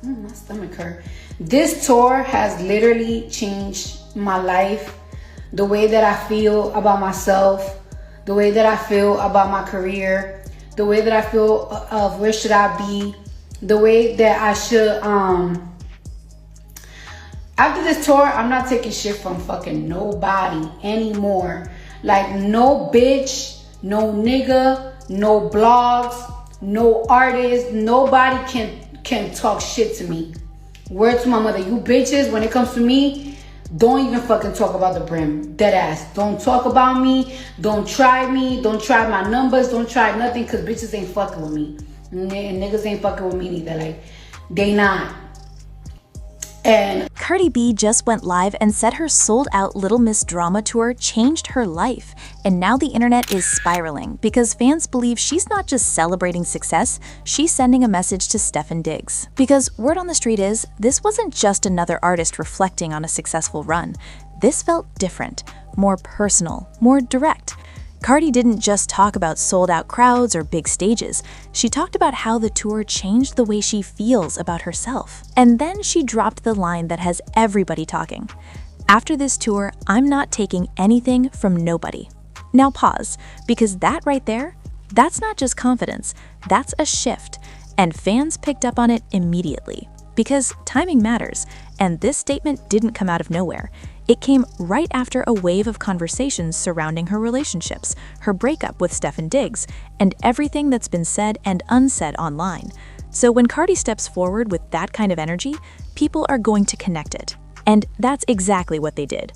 My stomach hurt. This tour has literally changed my life. The way that I feel about myself, the way that I feel about my career, the way that I feel of where should I be, the way that I should, after this tour, I'm not taking shit from fucking nobody anymore. Like, no bitch, no nigga, no blogs, no artist, nobody can talk shit to me. Word to my mother, you bitches, when it comes to me, don't even fucking talk about the brim. Dead ass. Don't talk about me. Don't try me. Don't try my numbers. Don't try nothing, because bitches ain't fucking with me. And niggas ain't fucking with me neither. Like, they not. And Cardi B just went live and said her sold-out Little Miss Drama tour changed her life. And now the internet is spiraling because fans believe she's not just celebrating success, she's sending a message to Stefon Diggs. Because word on the street is, this wasn't just another artist reflecting on a successful run. This felt different, more personal, more direct. Cardi didn't just talk about sold-out crowds or big stages. She talked about how the tour changed the way she feels about herself. And then she dropped the line that has everybody talking. After this tour, I'm not taking anything from nobody. Now pause, because that right there, that's not just confidence, that's a shift. And fans picked up on it immediately. Because timing matters, and this statement didn't come out of nowhere. It came right after a wave of conversations surrounding her relationships, her breakup with Stefon Diggs, and everything that's been said and unsaid online. So when Cardi steps forward with that kind of energy, people are going to connect it. And that's exactly what they did.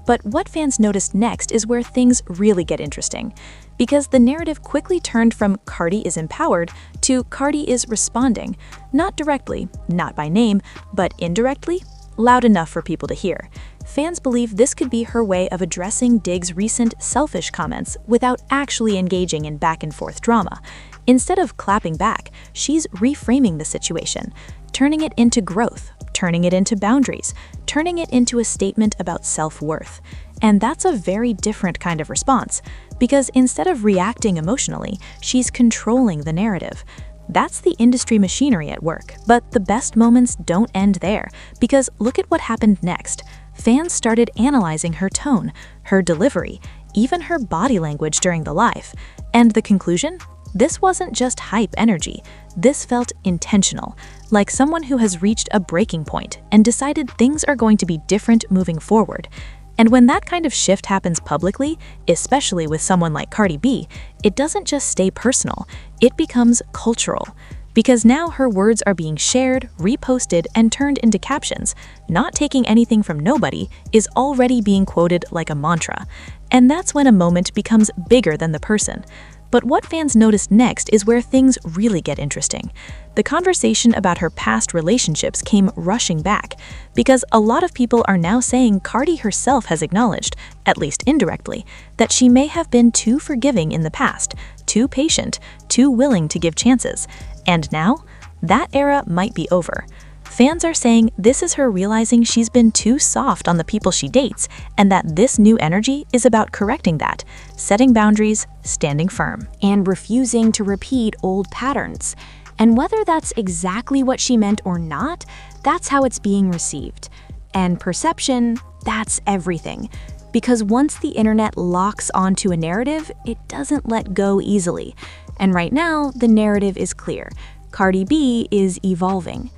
But what fans noticed next is where things really get interesting. Because the narrative quickly turned from Cardi is empowered to Cardi is responding. Not directly, not by name, but indirectly, loud enough for people to hear. Fans believe this could be her way of addressing Diggs' recent selfish comments without actually engaging in back-and-forth drama. Instead of clapping back, she's reframing the situation, turning it into growth, turning it into boundaries, turning it into a statement about self-worth. And that's a very different kind of response, because instead of reacting emotionally, she's controlling the narrative. That's the industry machinery at work, but the best moments don't end there, because look at what happened next. Fans started analyzing her tone, her delivery, even her body language during the live. And the conclusion? This wasn't just hype energy. This felt intentional, like someone who has reached a breaking point and decided things are going to be different moving forward. And when that kind of shift happens publicly, especially with someone like Cardi B, it doesn't just stay personal, it becomes cultural. Because now her words are being shared, reposted, and turned into captions. Not taking anything from nobody is already being quoted like a mantra. And that's when a moment becomes bigger than the person. But what fans noticed next is where things really get interesting. The conversation about her past relationships came rushing back, because a lot of people are now saying Cardi herself has acknowledged, at least indirectly, that she may have been too forgiving in the past, too patient, too willing to give chances. And now, that era might be over. Fans are saying this is her realizing she's been too soft on the people she dates, and that this new energy is about correcting that, setting boundaries, standing firm, and refusing to repeat old patterns. And whether that's exactly what she meant or not, that's how it's being received. And perception, that's everything. Because once the internet locks onto a narrative, it doesn't let go easily. And right now, the narrative is clear. Cardi B is evolving.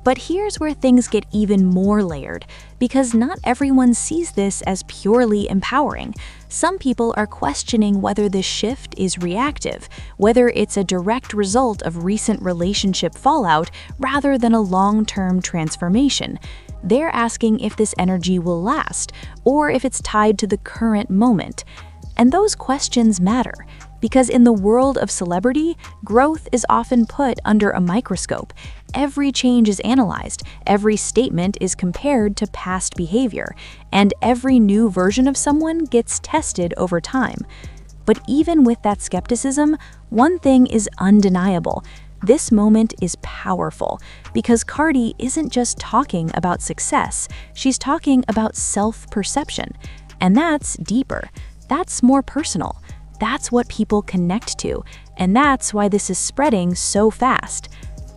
But here's where things get even more layered, because not everyone sees this as purely empowering. Some people are questioning whether this shift is reactive, whether it's a direct result of recent relationship fallout rather than a long-term transformation. They're asking if this energy will last, or if it's tied to the current moment. And those questions matter, because in the world of celebrity, growth is often put under a microscope. Every change is analyzed, every statement is compared to past behavior, and every new version of someone gets tested over time. But even with that skepticism, one thing is undeniable. This moment is powerful, because Cardi isn't just talking about success, she's talking about self-perception. And that's deeper. That's more personal. That's what people connect to, and that's why this is spreading so fast.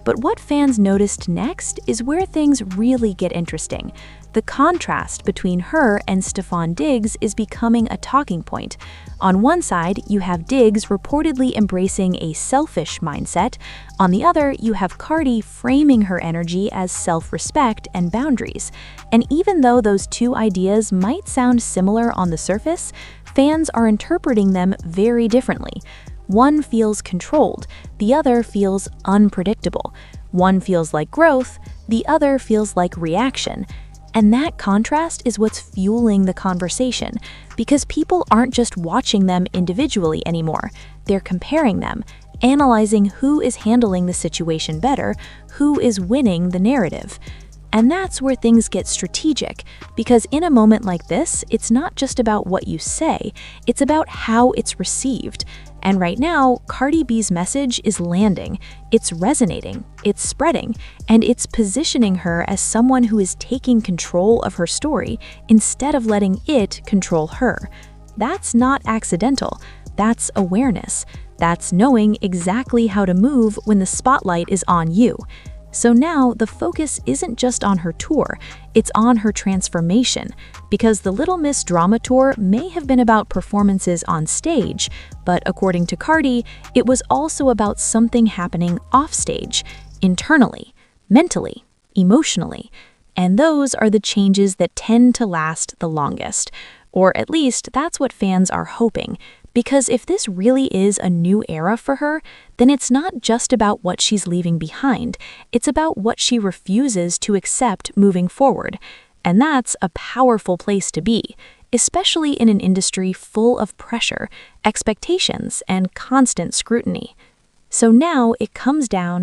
But what fans noticed next is where things really get interesting. The contrast between her and Stefon Diggs is becoming a talking point. On one side, you have Diggs reportedly embracing a selfish mindset. On the other, you have Cardi framing her energy as self-respect and boundaries. And even though those two ideas might sound similar on the surface, fans are interpreting them very differently. One feels controlled, the other feels unpredictable. One feels like growth, the other feels like reaction. And that contrast is what's fueling the conversation, because people aren't just watching them individually anymore. They're comparing them, analyzing who is handling the situation better, who is winning the narrative. And that's where things get strategic, because in a moment like this, it's not just about what you say, it's about how it's received. And right now, Cardi B's message is landing, it's resonating, it's spreading, and it's positioning her as someone who is taking control of her story instead of letting it control her. That's not accidental, that's awareness. That's knowing exactly how to move when the spotlight is on you. So now the focus isn't just on her tour, it's on her transformation, because the Little Miss Drama Tour may have been about performances on stage, but according to Cardi, it was also about something happening offstage, internally, mentally, emotionally. And those are the changes that tend to last the longest. Or at least that's what fans are hoping. Because if this really is a new era for her, then it's not just about what she's leaving behind, it's about what she refuses to accept moving forward. And that's a powerful place to be, especially in an industry full of pressure, expectations, and constant scrutiny. So now it comes down